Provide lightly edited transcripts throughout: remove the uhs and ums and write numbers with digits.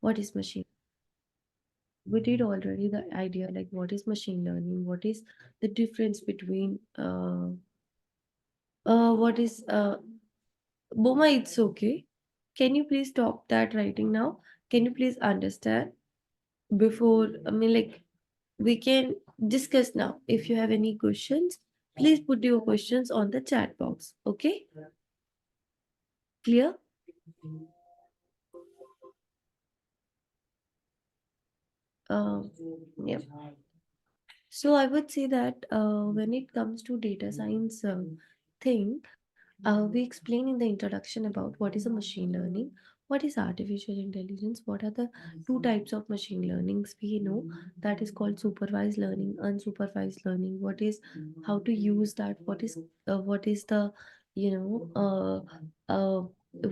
What is machine? We did already the idea like what is machine learning, what is the difference between what is Boma, it's okay. Can you please stop that writing now? Can you please understand before, I mean, like, we can discuss now. If you have any questions, please put your questions on the chat box. Okay? Clear? Uh, yeah. So I would say that when it comes to data science thing, we explain in the introduction about what is a machine learning, what is artificial intelligence, what are the two types of machine learnings we know, that is called supervised learning, unsupervised learning, what is how to use that, what is the you know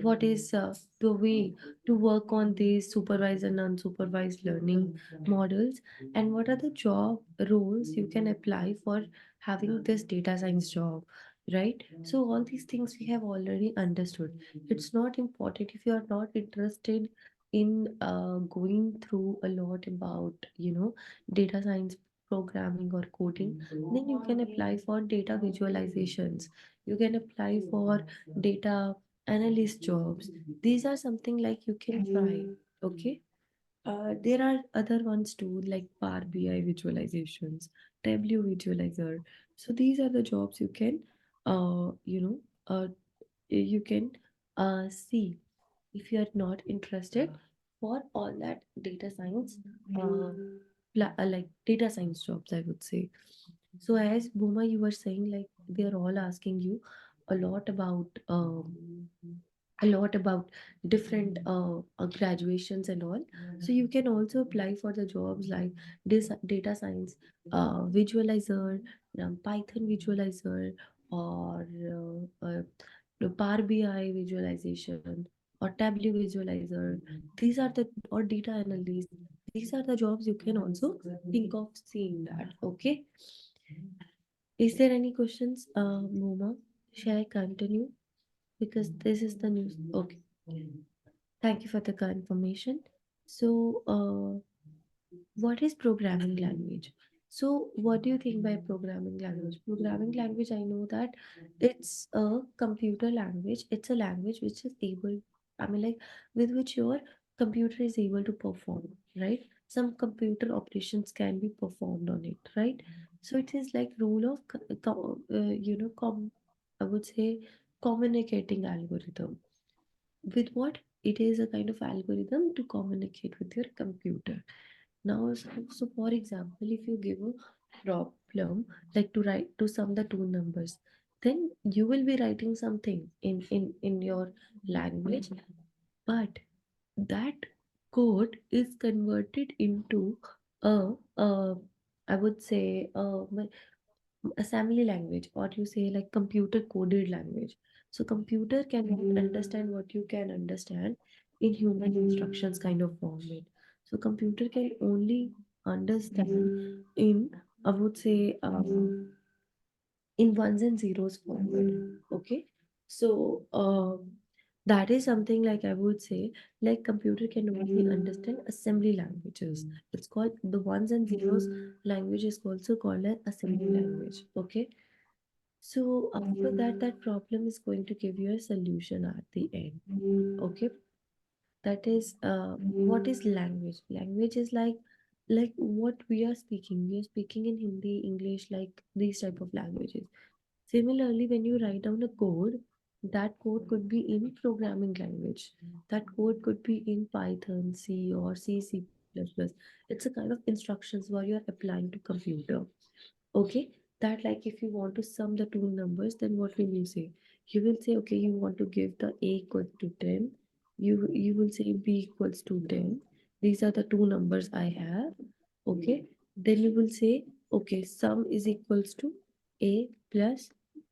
what is the way to work on these supervised and unsupervised learning models, and what are the job roles you can apply for having this data science job, right? So all these things we have already understood. It's not important if you are not interested in going through a lot about data science programming or coding, then you can apply for data visualizations, you can apply for data analyst jobs. These are something like you can try. Okay. There are other ones too, like Power BI visualizations, Tableau visualizer. So these are the jobs you can, uh, you know, uh, you can see if you are not interested for all that data science, like data science jobs, I would say. So as Boma, you were saying, like they are all asking you a lot about different graduations and all. So you can also apply for the jobs like this data science visualizer, Python visualizer, or the Power BI visualization or Tableau visualizer. These are the or data analyst. These are the jobs you can also think of seeing that. Okay. Is there any questions, Moma? Shall I continue? Because this is the news. Okay. Thank you for the confirmation. So, what is programming language? So, what do you think by programming language? Programming language, I know that it's a computer language. It's a language which is able, I mean, like, with which your computer is able to perform, right? Some computer operations can be performed on it, right? So, it is like rule of, I would say, communicating algorithm. With what? It is a kind of algorithm to communicate with your computer. Now, so for example, if you give a problem like to write to sum the two numbers, then you will be writing something in your language, but that code is converted into a I would say assembly language, or you say like computer coded language. So computer can understand what you can understand in human instructions kind of format. So computer can only understand in, I would say, in ones and zeros format. Okay. So that is something like I would say, like computer can only understand assembly languages. It's called the ones and zeros language is also called an assembly language. Okay. So after that, that problem is going to give you a solution at the end. Okay. That is what is language? Language is like what we are speaking. We are speaking in Hindi, English, like these type of languages. Similarly, when you write down a code, that code could be in programming language. That code could be in Python, C or C, C++. It's a kind of instructions where you're applying to computer. Okay, that like if you want to sum the two numbers, then what will you say? You will say, okay, you want to give the A equals to 10. You will say B equals to 10. These are the two numbers I have. Okay, then you will say, okay, sum is equals to A plus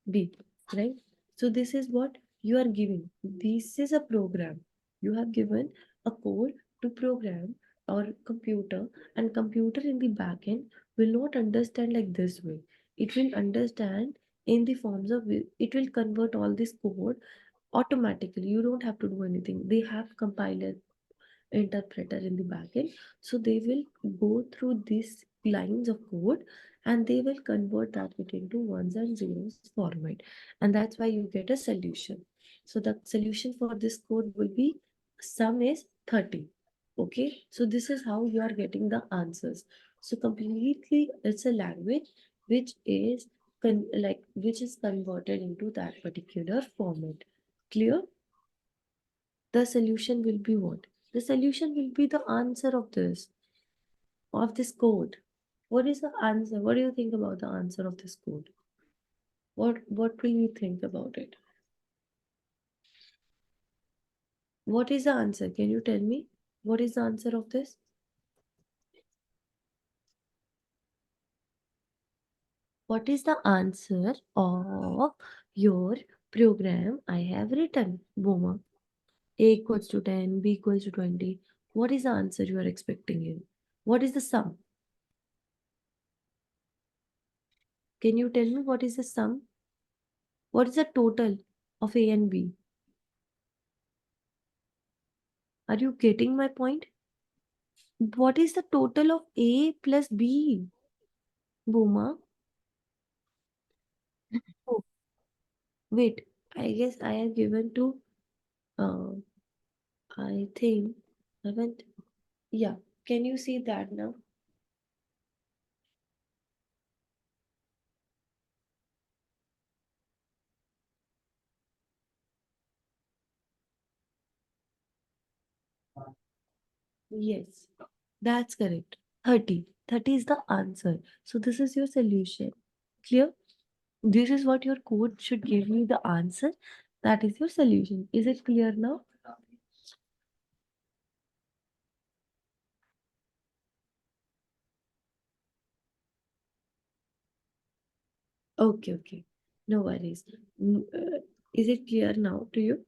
B, right? So this is what you are giving. This is a program. You have given a code to program or computer, and computer in the backend will not understand like this way. It will understand in the forms of it will convert all this code automatically. You don't have to do anything. They have compiler interpreter in the backend. So they will go through these lines of code and they will convert that it into ones and zeros format. And that's why you get a solution. So the solution for this code will be sum is 30. Okay, so this is how you are getting the answers. So completely it's a language which is which is converted into that particular format. Clear? The solution will be what? The solution will be the answer of this code. What is the answer? What do you think about the answer of this code? What will you think about it? What is the answer? Can you tell me? What is the answer of this? What is the answer of your program I have written, Boma? A equals to 10, B equals to 20. What is the answer you are expecting in? What is the sum? Can you tell me what is the sum? What is the total of A and B? Are you getting my point? What is the total of A plus B, Boma? Oh, wait. I guess I have given to, uh, I think, haven't, yeah. Can you see that now? Yes, that's correct. 30. 30 is the answer. So this is your solution. Clear? This is what your code should give me the answer. That is your solution. Is it clear now? Okay, okay. No worries. Is it clear now to you?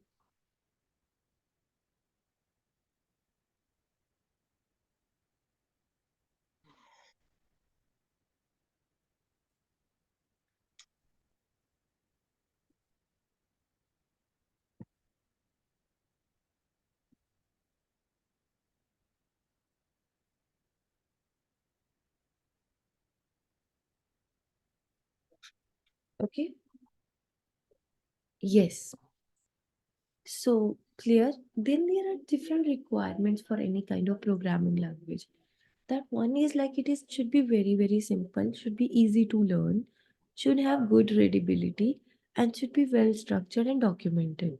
Okay. Yes. So clear. Then there are different requirements for any kind of programming language. That one is like it is should be very simple, should be easy to learn, should have good readability, and should be well structured and documented.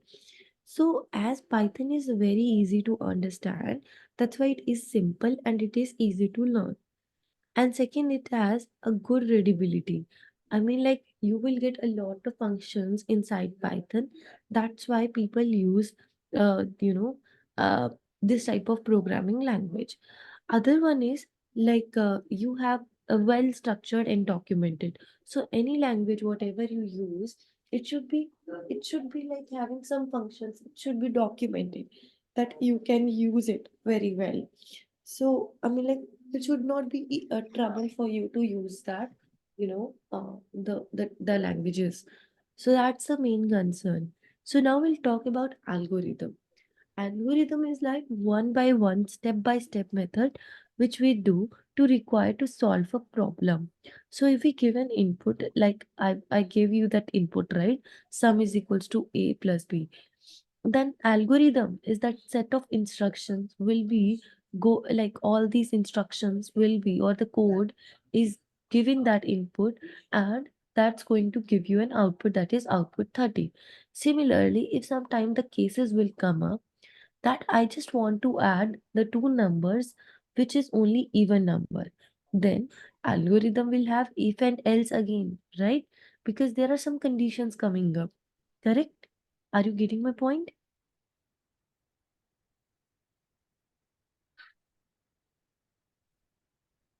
So as Python is very easy to understand, that's why it is simple and it is easy to learn. And second, it has a good readability. I mean, like you will get a lot of functions inside Python. That's why people use, uh, you know, uh, this type of programming language. Other one is like you have a well structured and documented. So any language, whatever you use, it should be like having some functions. It should be documented that you can use it very well. So, I mean, like, it should not be a trouble for you to use that, the languages. So that's the main concern. So now we'll talk about algorithm. Algorithm is like one by one, step by step method which we do to require to solve a problem. So if we give an input, like I gave you that input, right? Sum is equals to A plus B. Then algorithm is that set of instructions will be go like all these instructions will be or the code is giving that input and that's going to give you an output that is output 30. Similarly, if sometime the cases will come up that I just want to add the two numbers which is only even number, then algorithm will have if and else again, right? Because there are some conditions coming up, correct? Are you getting my point?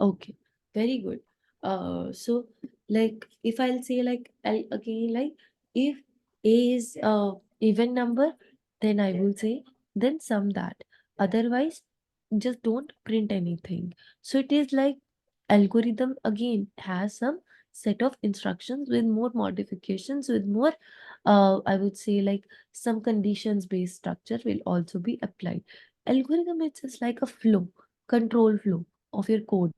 Okay, very good. So like if I'll say like I'll again like if A is even number, then I will say then sum that. Otherwise, just don't print anything. So it is like algorithm again has some set of instructions with more modifications, with more I would say like some conditions based structure will also be applied. Algorithm is just like a flow, control flow of your code.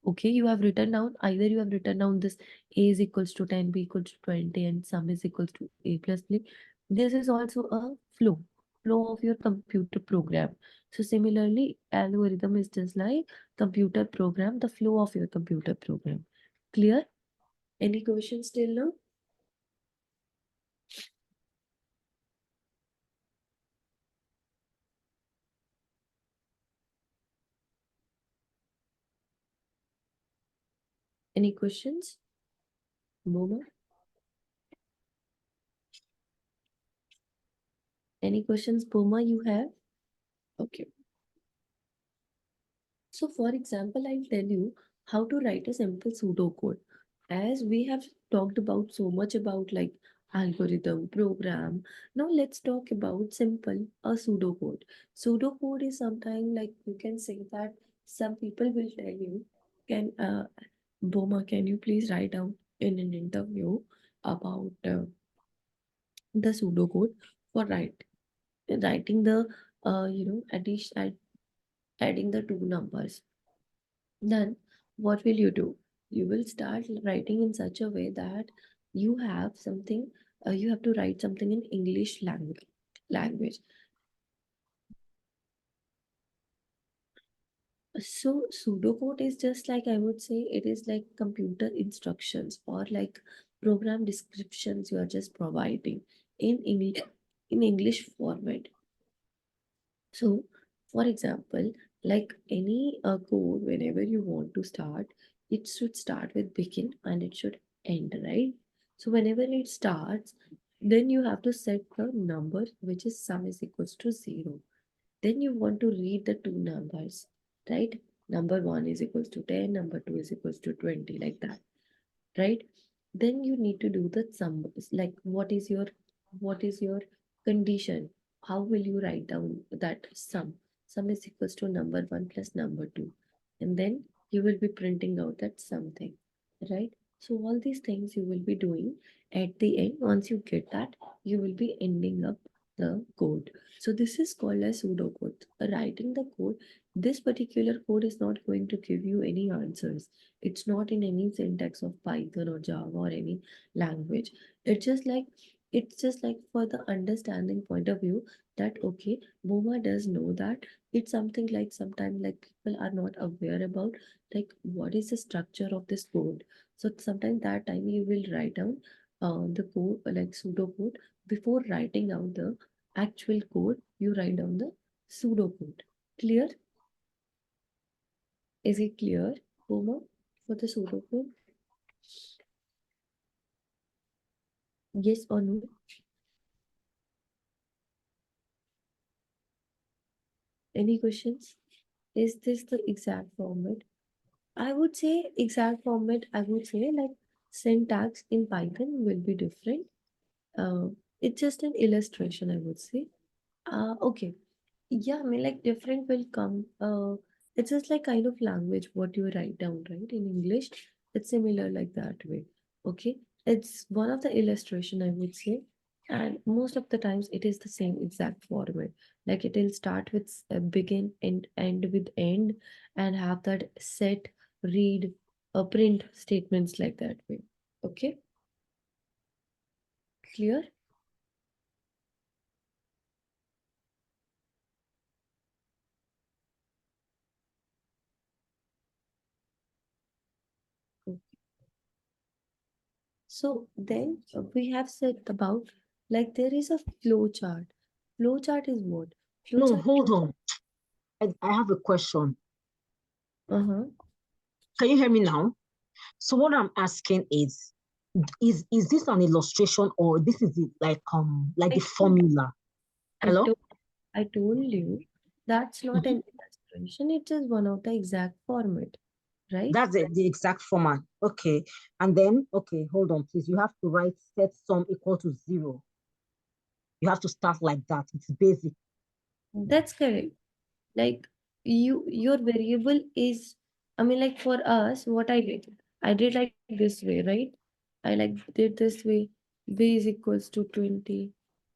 Okay, you have written down, either you have written down this a is equals to 10, b equals to 20, and sum is equals to a plus b. This is also a flow of your computer program. So similarly, algorithm is just like computer program, the flow of your computer program. Clear? Any questions till now? Any questions? Boma? Any questions, Boma, you have? Okay. So, for example, I'll tell you how to write a simple pseudocode. As we have talked about so much about like algorithm, program, now let's talk about simple a pseudocode. Pseudocode is something like you can say that some people will tell you, can Boma, can you please write down in an interview about the pseudocode for writing the adding the two numbers. Then what will you do? You will start writing in such a way that you have something, you have to write something in English language. So pseudocode is just like, I would say, it is like computer instructions or like program descriptions you are just providing in English format. So, for example, like any code, whenever you want to start, it should start with begin and it should end, right? So, whenever it starts, then you have to set the number which is sum is equals to 0. Then you want to read the two numbers, right? Number 1 is equals to 10, number 2 is equals to 20, like that, right? Then you need to do the sum, like what is your condition, how will you write down that sum is equals to number 1 plus number 2, and then you will be printing out that something, right? So all these things you will be doing. At the end, once you get that, you will be ending up the code. So this is called as pseudocode. Writing the code, this particular code is not going to give you any answers. It's not in any syntax of Python or Java or any language. It's just like for the understanding point of view that okay, Boma does know that it's something like sometimes like people are not aware about like what is the structure of this code. So sometimes that time you will write down the code like pseudocode before writing out the actual code. You write down the pseudocode. Clear? Is it clear, Boma, for the pseudocode? Yes or no? Any questions? Is this the exact format? I would say exact format, I would say like syntax in Python will be different. Uh, it's just an illustration, I would say. Okay. Yeah, I mean, like different will come. It's just like kind of language what you write down, right? In English, it's similar like that way. Okay, it's one of the illustration I would say, and most of the times it is the same exact format. Like it will start with begin and end with end, and have that set, read, print statements like that way. Okay, clear? So then we have said about like there is a flow chart. Flow chart is what? Flow No, chart. hold on. I have a question. Uh-huh. Can you hear me now? So what I'm asking is this an illustration or this is it like the I told, formula? I Hello? told, I told you that's not Mhm. an illustration. It is one of the exact format, right? That's the exact format. Okay. And then, okay, hold on, please. You have to write set sum equal to 0. You have to start like that. It's basic. That's correct. Like your variable is, I mean, like for us, what I did like this way, right? I like did this way. B is equals to 20.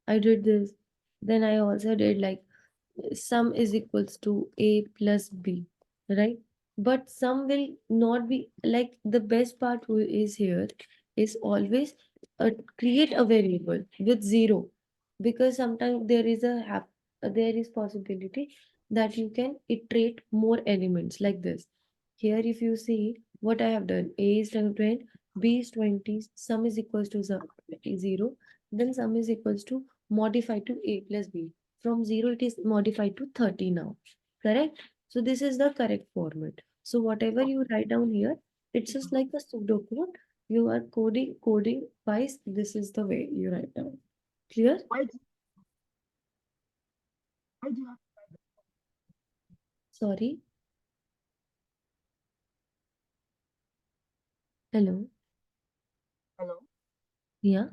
I did this. Then I also did like sum is equals to a plus b, right? But sum will not be like the best part is here is always create a variable with zero, because sometimes there is possibility that you can iterate more elements like this. Here, if you see what I have done, a is 10, b is 20, sum is equals to 0, then sum is equals to modify to a plus b. From 0, it is modified to 30 now. Correct? So this is the correct format. So whatever you write down here, it's just like a pseudocode. You are coding wise. This is the way you write down. Clear? Why do, why do you have Sorry. Hello. hello? Yeah.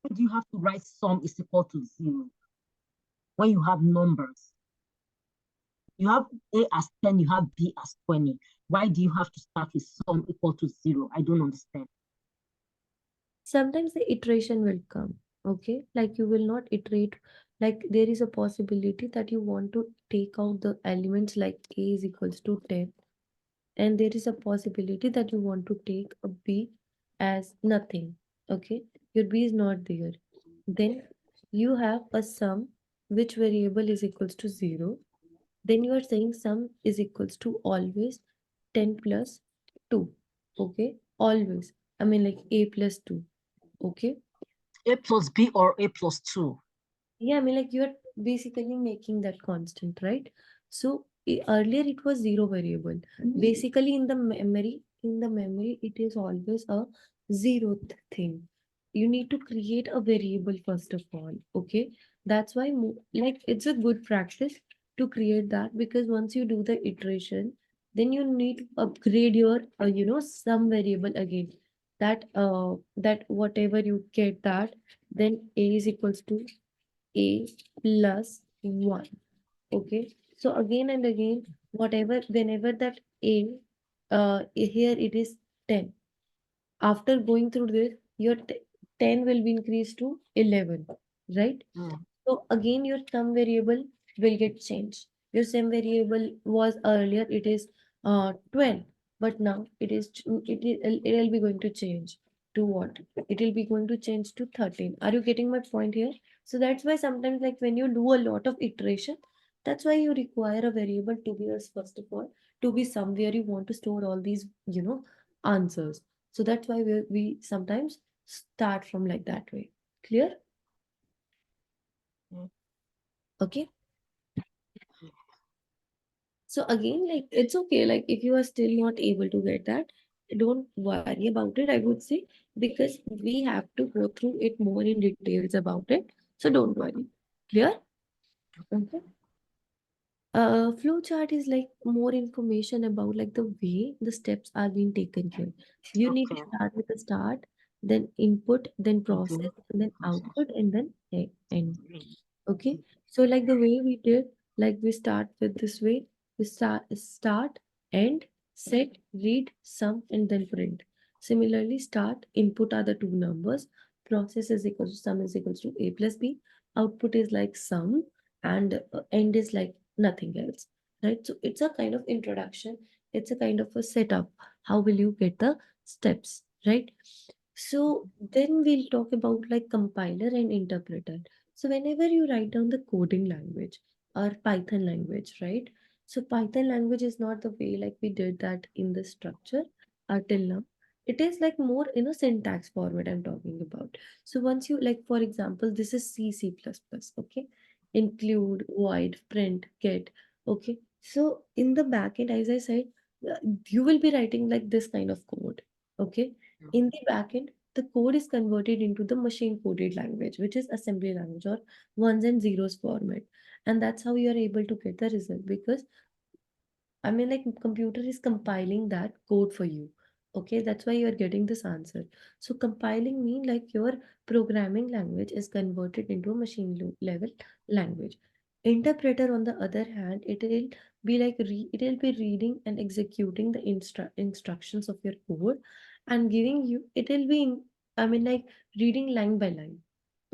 Why do you have to write sum is equal to 0 when you have numbers? You have A as 10, you have B as 20. Why do you have to start with sum equal to 0? I don't understand. Sometimes the iteration will come. Okay. Like you will not iterate. Like there is a possibility that you want to take out the elements like a is equals to 10, and there is a possibility that you want to take a b as nothing. Okay, your b is not there. Then you have a sum which variable is equals to 0. Then you are saying sum is equals to always 10 plus 2. Okay, always. I mean like a plus 2. Okay. A plus B or A plus 2? Yeah, I mean, like you're basically making that constant, right? So earlier it was zero variable. Basically, in the memory, it is always a zeroth thing. You need to create a variable first of all. Okay, that's why like it's a good practice to create that, because once you do the iteration, then you need to upgrade your some variable again. That whatever you get that, then a is equals to a plus 1. Okay. So again and again, whenever that a, here it is 10. After going through this, your 10 will be increased to 11, right? Mm. So again, your sum variable will get changed. Your sum variable was earlier, it is 12, but now it will be going to change to what? It will be going to change to 13. Are you getting my point here? So that's why sometimes, like when you do a lot of iteration, that's why you require a variable to be as first of all to be somewhere you want to store all these answers. So that's why we sometimes start from like that way. Clear? Mm. Okay. So again, like it's okay. Like if you are still not able to get that, don't worry about it, I would say, because we have to go through it more in details about it. So don't worry. Clear? Okay. Flow chart is like more information about like the way the steps are being taken here. You need to Okay. start with the start, then input, then Input, process, and then process. output, and then end. Okay, so like the way we did, like we start with this way, we start, end, set, read, sum, and then print. Similarly, start, input are the two numbers, process is equals to sum is equals to a plus b, output is like sum, and end is like nothing else, right? So it's a kind of introduction, it's a kind of a setup. How will you get the steps, right? So then we'll talk about like compiler and interpreter. So whenever you write down the coding language or Python language, right? So Python language is not the way like we did that in the structure till now. It is like more in a syntax format I'm talking about. So once you like, for example, this is C++, okay? Include, void, print, get, okay? So in the backend, as I said, you will be writing like this kind of code, okay? In the backend, the code is converted into the machine coded language, which is assembly language or ones and zeros format. And that's how you are able to get the result, because I mean, like computer is compiling that code for you. Okay, that's why you're getting this answer. So compiling mean like your programming language is converted into a level language. Interpreter, on the other hand, it will be like it will be reading and executing the instructions of your code and giving you. It will be, I mean, like reading line by line.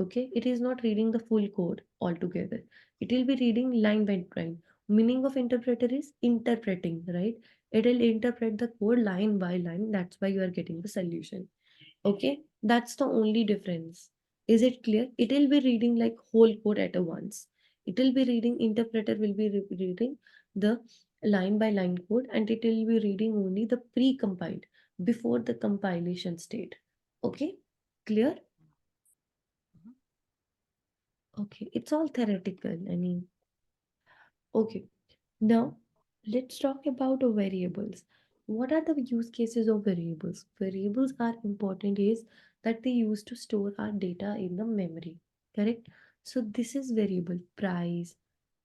Okay, it is not reading the full code altogether. It will be reading line by line. Meaning of interpreter is interpreting, right? It will interpret the code line by line. That's why you are getting the solution. Okay, that's the only difference. Is it clear? It will be reading like whole code at a once. It will be reading, interpreter will be reading the line by line code, and it will be reading only the pre-compiled before the compilation state. Okay, clear? Mhm. Okay, it's all theoretical. I mean, okay. Now, let's talk about variables. What are the use cases of variables? Variables are important is that they use to store our data in the memory, correct? So this is variable price.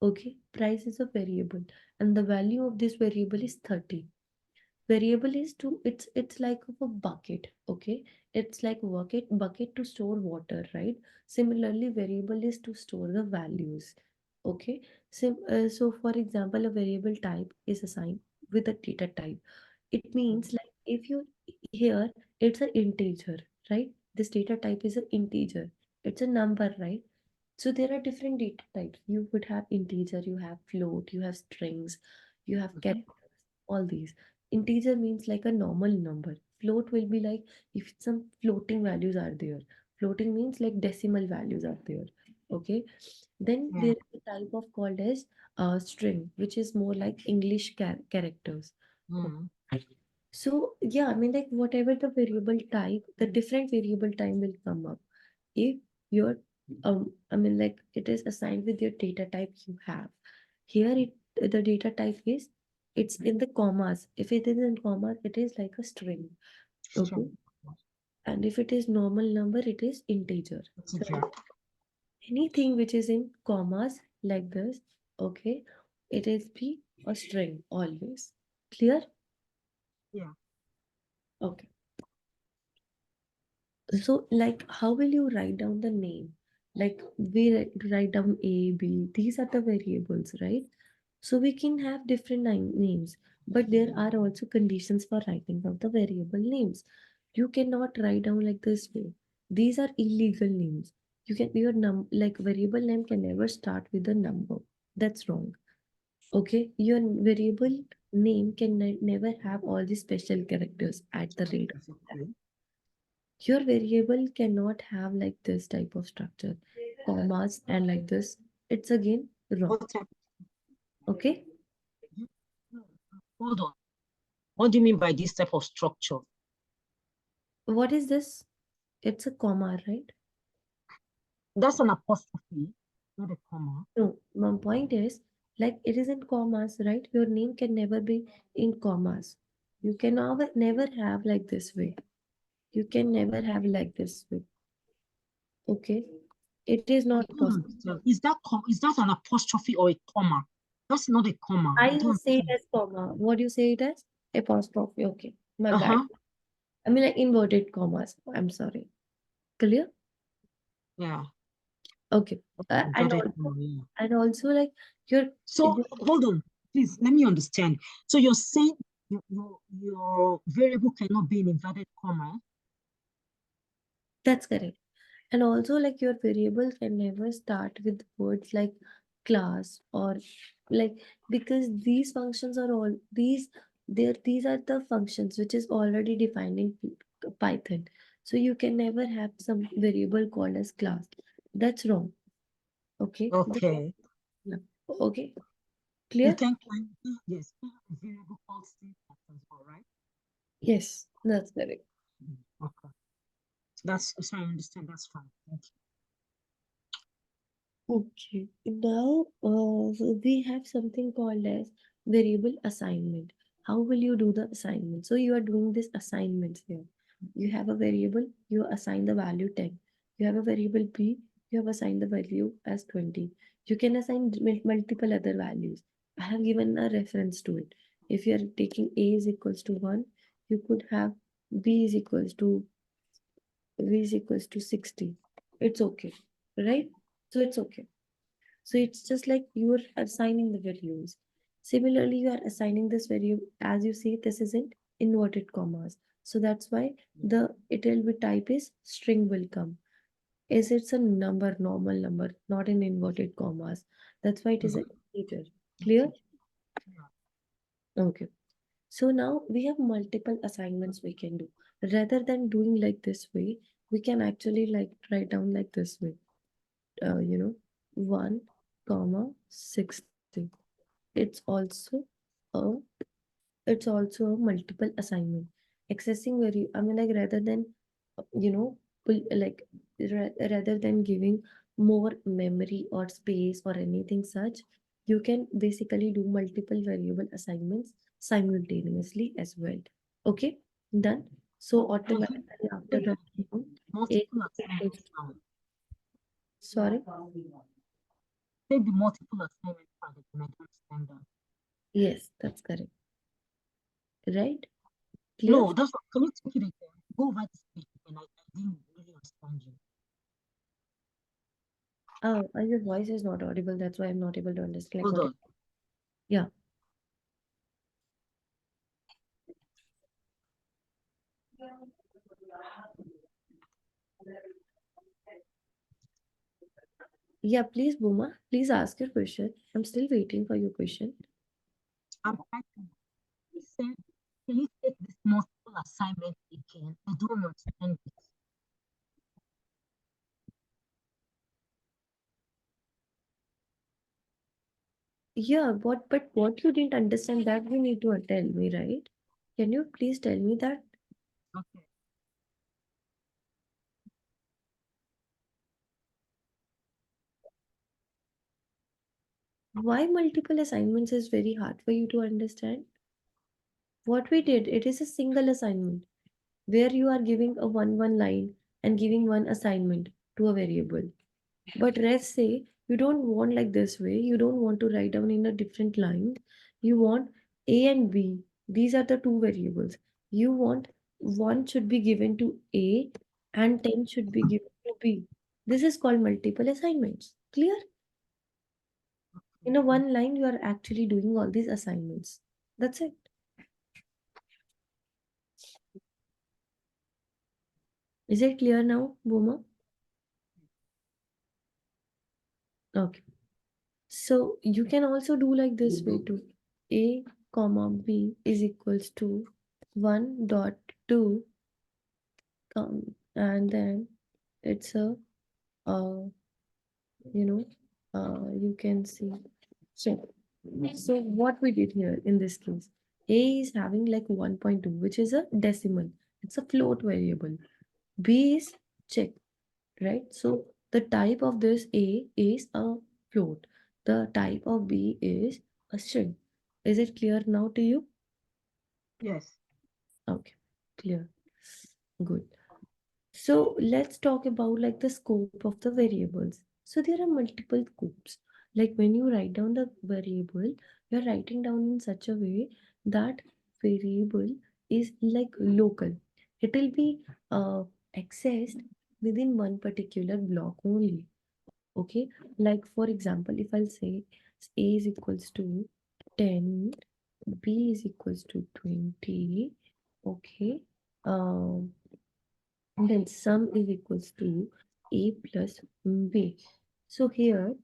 Okay, price is a variable, and the value of this variable is 30. Variable is to it's like of a bucket. Okay, it's like bucket to store water, right? Similarly, variable is to store the values. Okay, so for example, a variable type is assigned with a data type. It means like if you here, it's an integer, right? This data type is an integer, it's a number, right? So there are different data types. You would have integer, you have float, you have strings, you have Mhm. characters, all these. Integer means like a normal number. Float will be like if some floating values are there. Floating means like decimal values are there. Okay. Then Yeah. there is a type of called as string, which is more like English characters. Mm. So yeah, I mean like whatever the variable type, the different variable type will come up. If your I mean like it is assigned with your data type you have. Here it the data type is it's in the commas. If it is in commas, it is like a string. Okay. Strong. And if it is normal number, it is integer. Integer. Right? Anything which is in commas like this, okay, it is be a string always. Clear? Yeah. Okay. So, like, how will you write down the name? Like, we write down A, B, these are the variables, right? So, we can have different names, but there are also conditions for writing down the variable names. You cannot write down like this way. These are illegal names. You can, your like, variable name can never start with a number. That's wrong. Okay, your variable name can never have all the special characters at the rate of that. Okay. Your variable cannot have like this type of structure, commas and like this. It's again wrong. What type? Okay. Mhm. Hold on. What do you mean by this type of structure? What is this? It's a comma, right? That's an apostrophe, not a comma. No, my point is like it is in commas, right? Your name can never be in commas. You can never have like this way. You can never have like this way. Okay. It is I not don't possible. understand. Is that an apostrophe or a comma? That's not a comma. I I don't say it understand. as comma. What do you say it as? Apostrophe. Okay. My bad. Uh-huh. I mean like inverted commas. I'm sorry. Clear? Yeah. Okay. And Inverted also comma, yeah. like your So hold on, please let me understand. So you're saying your variable cannot be an inverted comma? that's correct. And also like your variable can never start with words like class or like because these functions are all these are the functions which is already defined in Python. So you can never have some variable called as class. That's wrong. Okay. Okay. Yeah. Okay. You Clear? can find yes, you can have a variable called syntax as well, right? Yes, that's correct. Okay. That's so I understand. That's fine. Thank Okay, now so we have something called as variable assignment. How will you do the assignment? So you are doing this assignments here. You have a variable, you assign the value 10. You have a variable B, you have assigned the value as 20. You can assign multiple other values. I have given a reference to it. If you are taking A is equals to 1, you could have B is equals to V is equals to 60. It's okay, right? So it's okay. So it's just like you are assigning the values. Similarly, you are assigning this value as you see this is in inverted commas. So that's why you. the it will be type is string will come. is it's a number, normal number, not in inverted commas. That's why it is an integer. Clear? Yeah. Okay. So now we have multiple assignments we can do. Rather than doing like this way, we can actually like write down like this way. 1 comma 60. It's also a it's also a multiple assignment. Accessing where you, I mean, like rather than like rather than giving more memory or space or anything such, you can basically do multiple variable assignments simultaneously as well. Okay, done. So So you automatically after take that, the a multiple assignments now. sorry. Take the multiple assignment part again. I don't understand that. Yes, that's correct. Right? Clear? No, that's what, can you take it again? Go over this page again. I didn't really understand you. Oh, your voice is not audible. That's why I'm not able to understand. Like Hold what? on. Yeah. Yeah, please, Buma. Please ask your question. I'm still waiting for your question. I'm typing. He said, can you take this multiple assignment again? I don't understand it. Yeah, but what you didn't understand that you need to tell me, right? Can you please tell me that? Okay. Why multiple assignments is very hard for you to understand? What we did, it is a single assignment where you are giving a one line and giving one assignment to a variable. But rest say you don't want like this way. You don't want to write down in a different line. You want A and B. These are the two variables. You want one should be given to A and 10 should be given to B. This is called multiple assignments. Clear? In a Okay. one line, you are actually doing all these assignments. That's it. Is it clear now, Boma? Okay. So you can also do like this way too. A comma B is equals to 1 dot 2 and then it's a uh, you know you can see. So so what we did here in this case, A is having like 1.2, which is a decimal. It's a float variable. B is check, right? So the type of this A is a float. The type of B is a string. Is it clear now to you? Yes. Okay, clear. Good. So let's talk about like the scope of the variables. So there are multiple scopes. Like when you write down the variable, you're writing down in such a way that variable is like local. It will be accessed within one particular block only. Okay, like for example, if I'll say A is equals to 10, B is equals to 20, okay, um, then sum is equals to A plus B. So here,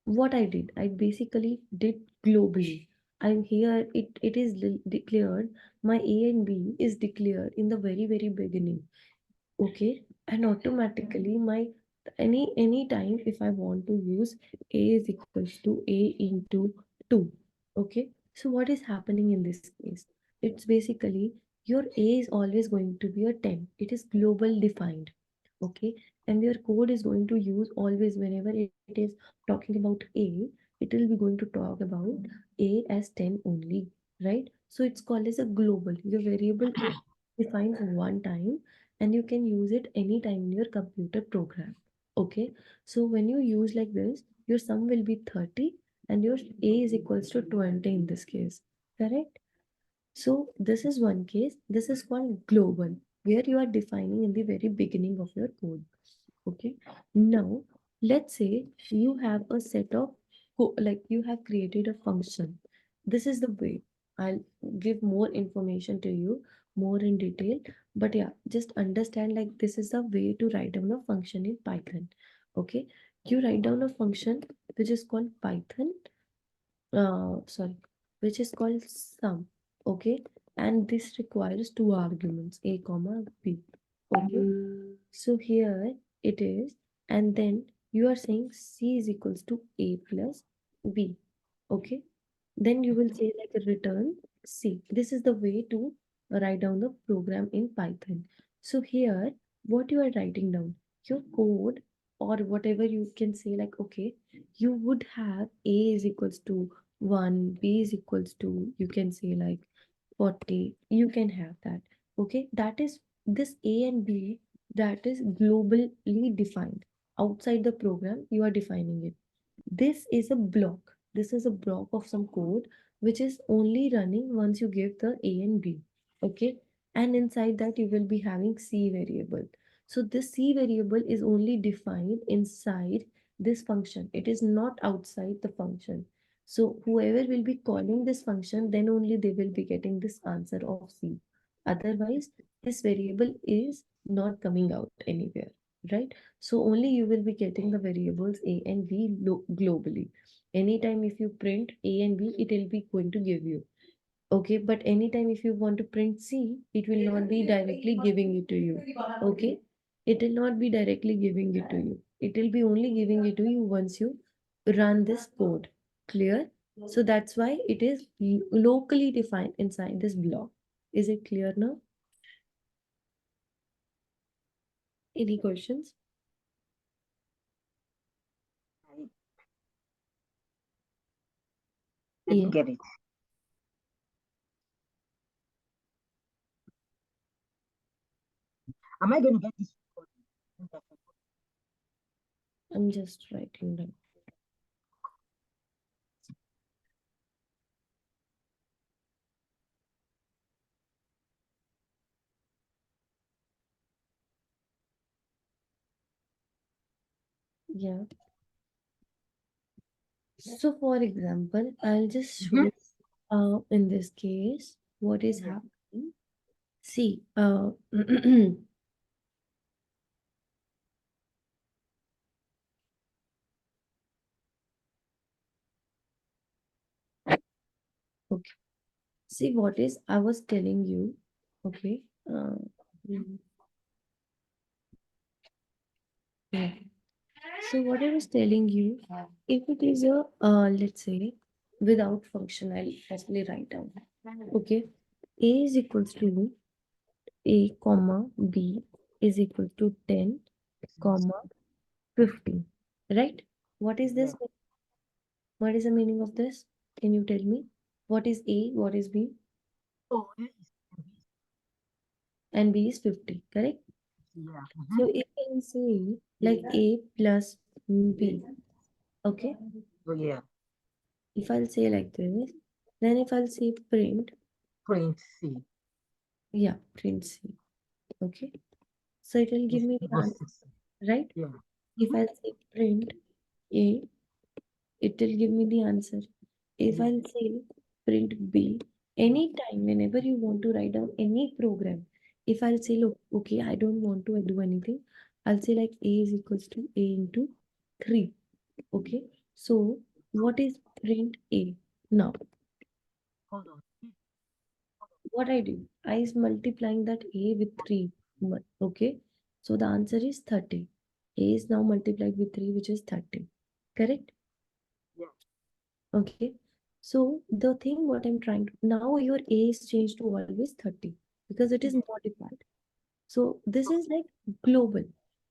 what I did, I basically did globally. I'm here, it is declared, my A and B is declared in the very beginning. Okay, and automatically my any time if I want to use A is equals to A into 2. Okay, so what is happening in this case? It's basically your A is always going to be a 10. It is global defined. Okay, and your code is going to use always whenever it is talking about A, it will be going to talk about A as 10 only, right? So it's called as a global. Your variable is defined one time and you can use it anytime in your computer program. Okay, so when you use like this, your sum will be 30 and your A is equals to 20 in this case. Correct? So this is one case. This is called global, where you are defining in the very beginning of your code. Okay. Now, let's say you have a set of like you have created a function. This is the way I'll give more information to you. more in detail. But yeah, just understand like this is the way to write down a function in Python. Okay, you write down a function which is called Python, sorry, which is called sum. Okay, and this requires two arguments, a comma b. Okay, so here it is, and then you are saying c is equals to a plus b. Okay, then you will say like return C. This is the way to write down the program in Python. So here, what you are writing down, your code or whatever you can say like, okay, you would have A is equals to 1, B is equals to, you can say like 40, you can have that. Okay, that is this A and B that is globally defined. Outside the program, you are defining it. This is a block. This is a block of some code which is only running once you give the A and B. Okay. And inside that you will be having C variable. So this C variable is only defined inside this function. It is not outside the function. So whoever will be calling this function, then only they will be getting this answer of C. Otherwise, this variable is not coming out anywhere, right? So only you will be getting the variables A and B globally. Anytime if you print A and B, it will be going to give you. Okay, but anytime if you want to print C, it will not be directly giving it to you. Okay, it will not be directly giving it to you. It will be only giving it to you once you run this code. Clear? So that's why it is locally defined inside this block. Is it clear now? Any questions? I Yeah, didn't get it. Am I going to get this recording? I'm just writing down. Yeah. So for example, I'll just Mhm. show in this case what is Yeah. happening. See, okay. See what is I was telling you. Okay. Mm, yeah. So what I was telling you, if it is a let's say without function, I'll firstly write down. Okay. A is equals to A comma B is equal to 10 comma 50. Right? What is Yeah. this? What is the meaning of this? Can you tell me? What is A? What is B? So A is And B is 50, correct? yeah. So if I say like A plus B, okay? So yeah. If I'll say like this, then if I'll say print, Print C yeah, print C, okay? So it will give is me the equals answer, 60. right? Yeah. If I'll say print A, it will give me the answer. If Yeah. I'll say print B, anytime, whenever you want to write down any program, if I'll say, look, okay, I don't want to do anything, I'll say like A is equals to A into 3. Okay. So what is print A? Now, Hold on. what I do, I is multiplying that A with 3. Okay. So the answer is 30. A is now multiplied with 3, which is 30. Correct? Yeah. Okay. So the thing what I'm trying to now your A is changed to always 30 because it is Yeah. modified. So this is like global.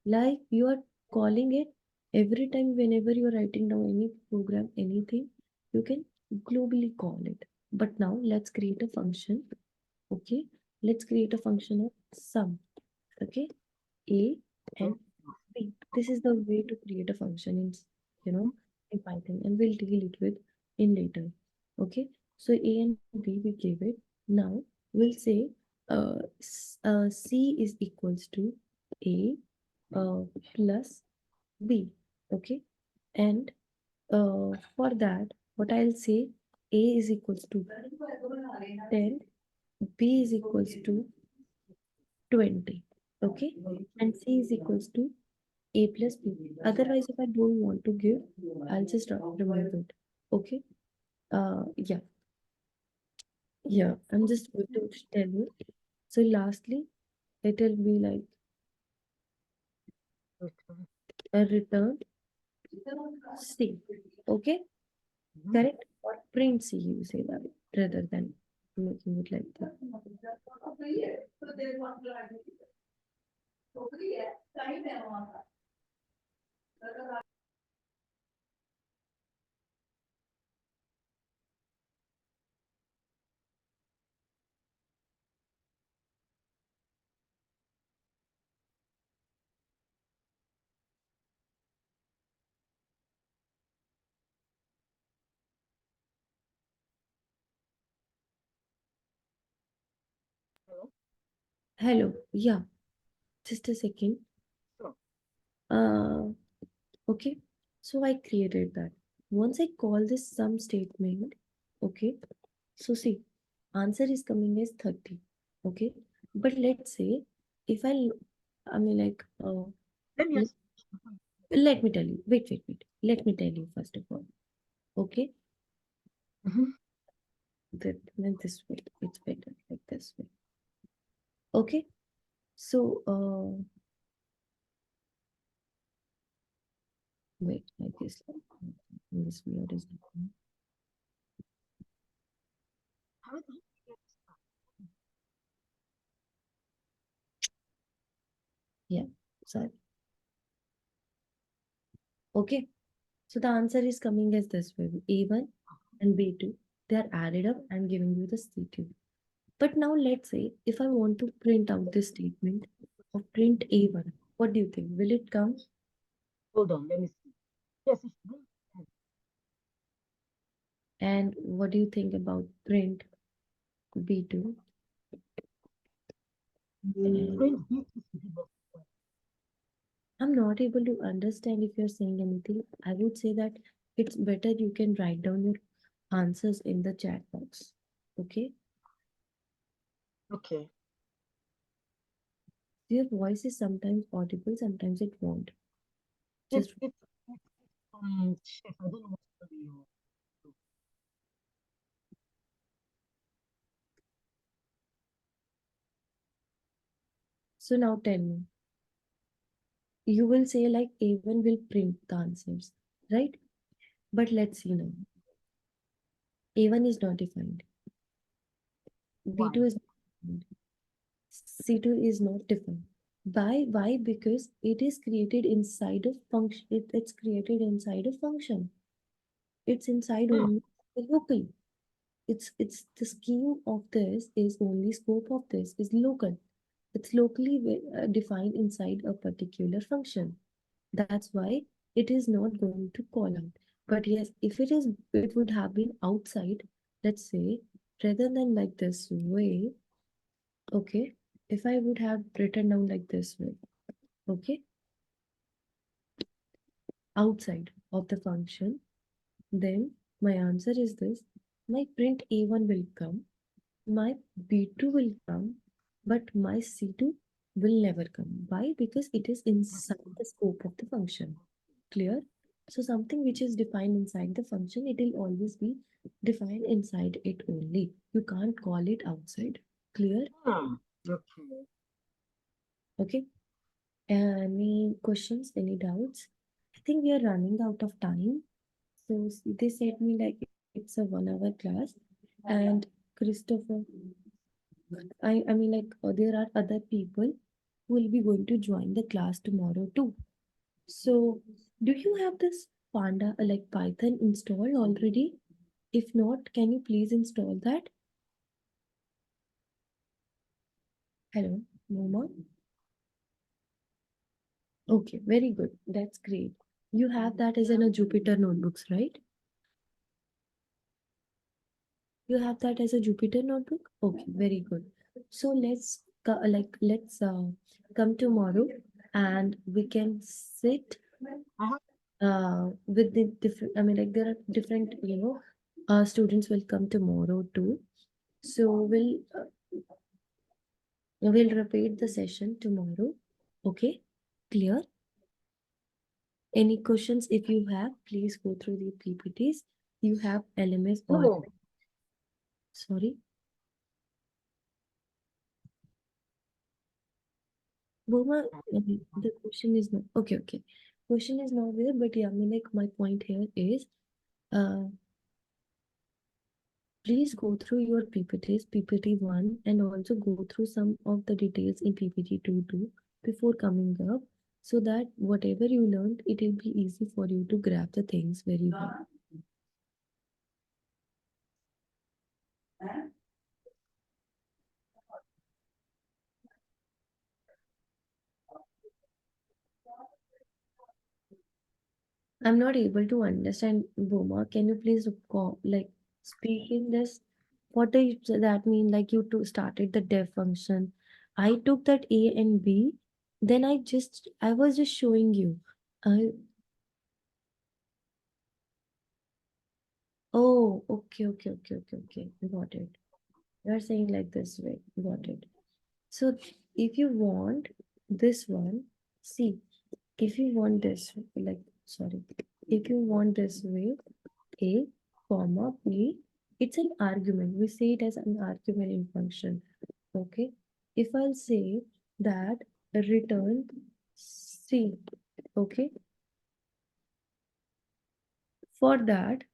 Like you are calling it every time whenever you are writing down any program, anything, you can globally call it. But now let's create a function. Okay. Let's create a function of sum. Okay. A Okay. and B. This is the way to create a function in, in Python, and we'll deal it with in later. Okay, so A and B we gave it. Now we'll say C is equals to A plus B. Okay, and for that, what I'll say A is equals to 10 B is equals to 20. Okay. And C is equals to A plus B. Otherwise, if I don't want to give, I'll just remove it. Okay. Yeah. Yeah. I'm just going to tell you. So lastly, it will be like Okay. a return C. Okay. Mhm. Correct? Or print C, you say that rather than making it like that. Hello? Hello. Yeah. Just a second. Sure. Uh, okay. So I created that. Once I call this sum statement, okay. So see, answer is coming as 30. Okay. But let's say if I mean like Let me let, ask you before let me tell you. Wait. Let me tell you first of all. Okay. Mhm. Then this way. It's better like this way. Okay. So wait, I guess this weird is happening. How do you get this? Yeah. Sorry. Okay. So the answer is coming as this way. A1 and B2, they are added up and giving you the C2. But now let's say if I want to print out this statement of print A1, what do you think? Will it come? Hold on, let me see. Yes, it's good. And what do you think about print B2? And Print B to give us one. I'm not able to understand if you're saying anything. I would say that it's better you can write down your answers in the chat box. Okay? Okay. Your voice is sometimes audible, sometimes it won't. It, Just it, chef, I don't know what to tell you. so now tell me. You will say like A1 will print the answers, right? But let's see now. A1 is not defined. Why? B2 is not defined. C2 is not defined. Why? Because it is created inside a function. It's created inside a function. It's inside Hmm. only the local. It's the scheme of this is only scope of this is local. It's locally defined inside a particular function. That's why it is not going to call out. But yes, if it would have been outside, let's say, rather than like this way, okay, if I would have written down like this way, okay, outside of the function, then my answer is this. My print A1 will come, my B2 will come, but my C2 will never come. Why? Because it is inside the scope of the function. Clear? So something which is defined inside the function, it will always be defined inside it only. You can't call it outside. Clear? Hmm. Okay. Okay. Any questions? Any doubts? I think we are running out of time. So they said me like it's a 1 hour class, and Christopher, I mean like there are other people who will be going to join the class tomorrow too. So do you have this Panda like Python installed already? If not, can you please install that? Hello, Moma. Okay, very good. That's great. You have that as in a Jupyter notebooks, right? You have that as a Jupyter notebook? Okay, very good. So let's come tomorrow and we can sit I have with the different, I mean like there are different, students will come tomorrow too. So we'll We'll repeat the session tomorrow. Okay? Clear? Any questions if you have, please go through the PPTs. You have LMS or No, sorry. Boma, the question is not okay, okay. Question is not there, but yeah, I mean like my point here is uh please go through your PPTs, PPT 1, and also go through some of the details in PPT 2 too before coming up, so that whatever you learned, it will be easy for you to grab the things very well. I'm not able to understand, Boma. Can you please like speak in this? What does that mean? Like you two started the def function. I took that A and B, then I was just showing you. I Oh, okay, okay, okay, okay, okay. Got it. You're saying like this way. Got it. So if you want this one, see, if you want this, like, sorry, if you want this way, A, comma, B, it's an argument. We say it as an argument in function. Okay. If I'll say that return C, okay, for that,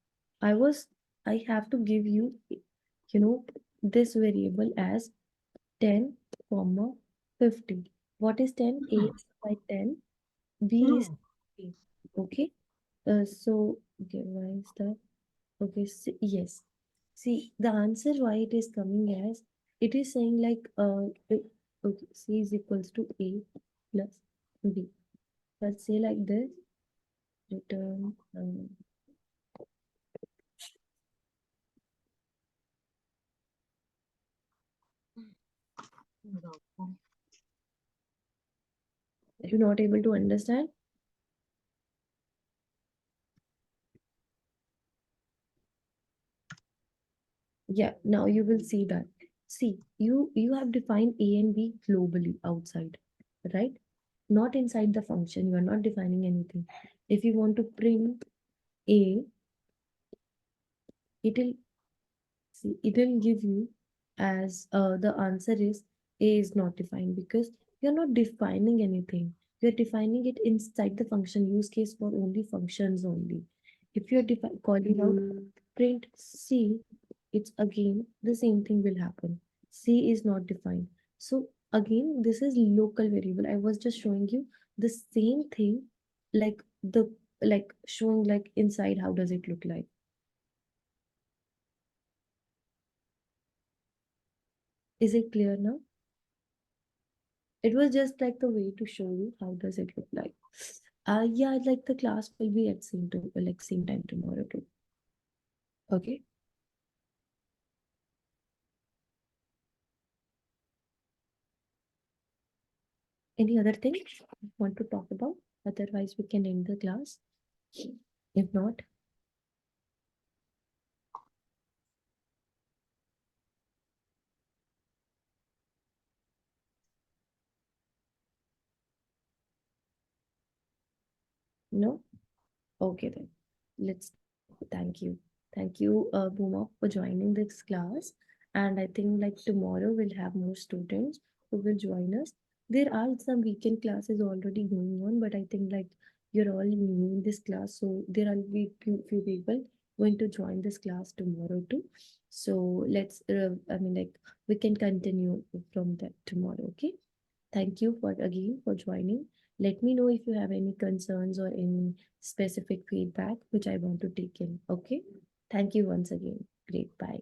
I was, I have to give you, this variable as 10, comma 50. What is 10? A is by 10, B is no. 50. Okay. Okay, why is that? Okay, yes. See, the answer why it is coming as, it is saying like, okay, C is equals to A plus B. Let's say like this, return, No. are you not able to understand? Yeah, now you will see that. See, you have defined A and B globally outside, right? Not inside the function. You are not defining anything. If you want to print A, it'll see, it will give you as the answer is A is not defined because you're not defining anything. You're defining it inside the function use case for only functions only. If you're calling out print C, it's again the same thing will happen. C is not defined. So again, this is local variable. I was just showing you the same thing, like like showing like inside how does it look like. Is it clear now? It was just like the way to show you how does it look like. Yeah, like the class will be at same time tomorrow too. Okay. Any other thing you want to talk about? Otherwise, we can end the class. If not, no. Okay then. Let's thank you. Thank you, Bhuma, for joining this class. And I think like tomorrow we'll have more students who will join us. There are some weekend classes already going on, but I think like you're all new in this class, so there will be few people going to join this class tomorrow too. So I mean like we can continue from that tomorrow. Okay. Thank you for again for joining. Let me know if you have any concerns or any specific feedback which I want to take in. Okay. Thank you once again. Great. Bye.